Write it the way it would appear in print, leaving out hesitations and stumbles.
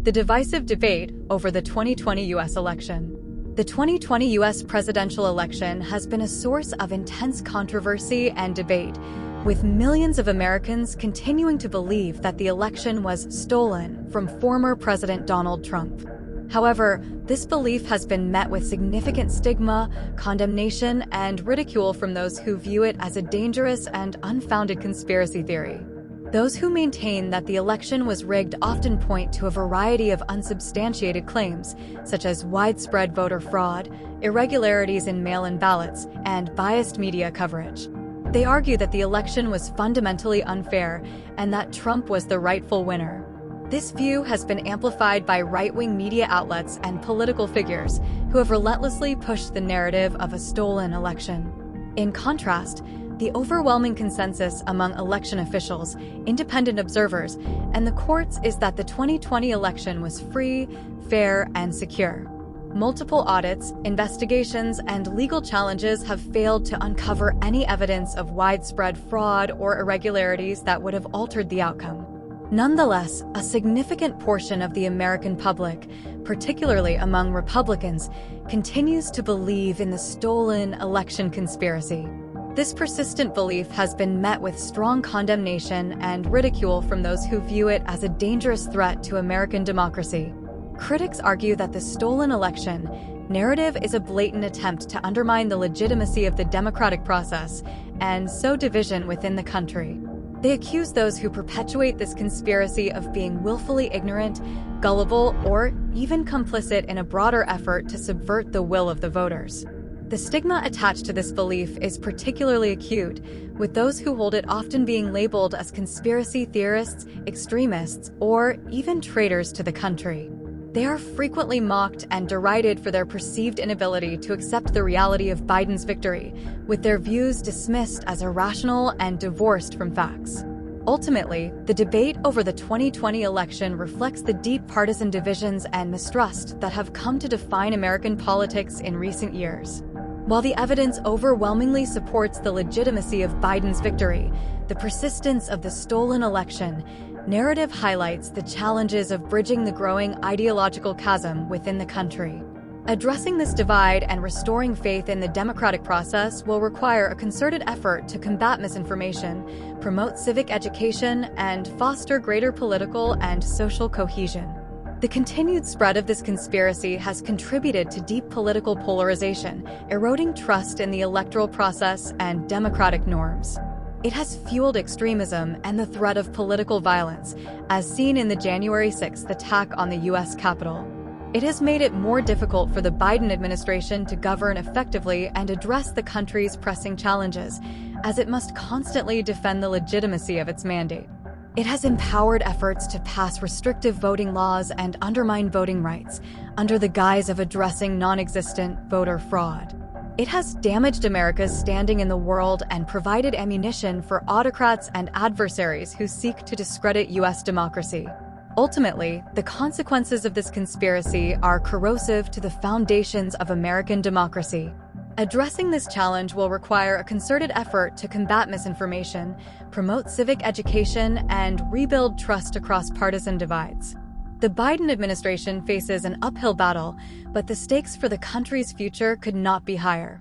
The divisive debate over the 2020 U.S. election. The 2020 U.S. presidential election has been a source of intense controversy and debate, with millions of Americans continuing to believe that the election was stolen from former President Donald Trump. However, this belief has been met with significant stigma, condemnation, and ridicule from those who view it as a dangerous and unfounded conspiracy theory. Those who maintain that the election was rigged often point to a variety of unsubstantiated claims, such as widespread voter fraud, irregularities in mail-in ballots, and biased media coverage. They argue that the election was fundamentally unfair and that Trump was the rightful winner. This view has been amplified by right-wing media outlets and political figures who have relentlessly pushed the narrative of a stolen election. In contrast, the overwhelming consensus among election officials, independent observers, and the courts is that the 2020 election was free, fair, and secure. Multiple audits, investigations, and legal challenges have failed to uncover any evidence of widespread fraud or irregularities that would have altered the outcome. Nonetheless, a significant portion of the American public, particularly among Republicans, continues to believe in the stolen election conspiracy. This persistent belief has been met with strong condemnation and ridicule from those who view it as a dangerous threat to American democracy. Critics argue that the stolen election narrative is a blatant attempt to undermine the legitimacy of the democratic process and sow division within the country. They accuse those who perpetuate this conspiracy of being willfully ignorant, gullible, or even complicit in a broader effort to subvert the will of the voters. The stigma attached to this belief is particularly acute, with those who hold it often being labeled as conspiracy theorists, extremists, or even traitors to the country. They are frequently mocked and derided for their perceived inability to accept the reality of Biden's victory, with their views dismissed as irrational and divorced from facts. Ultimately, the debate over the 2020 election reflects the deep partisan divisions and mistrust that have come to define American politics in recent years. While the evidence overwhelmingly supports the legitimacy of Biden's victory, the persistence of the stolen election narrative highlights the challenges of bridging the growing ideological chasm within the country. Addressing this divide and restoring faith in the democratic process will require a concerted effort to combat misinformation, promote civic education, and foster greater political and social cohesion. The continued spread of this conspiracy has contributed to deep political polarization, eroding trust in the electoral process and democratic norms. It has fueled extremism and the threat of political violence, as seen in the January 6th attack on the U.S. Capitol. It has made it more difficult for the Biden administration to govern effectively and address the country's pressing challenges, as it must constantly defend the legitimacy of its mandate. It has empowered efforts to pass restrictive voting laws and undermine voting rights under the guise of addressing non-existent voter fraud. It has damaged America's standing in the world and provided ammunition for autocrats and adversaries who seek to discredit U.S. democracy. Ultimately, the consequences of this conspiracy are corrosive to the foundations of American democracy. Addressing this challenge will require a concerted effort to combat misinformation, promote civic education, and rebuild trust across partisan divides. The Biden administration faces an uphill battle, but the stakes for the country's future could not be higher.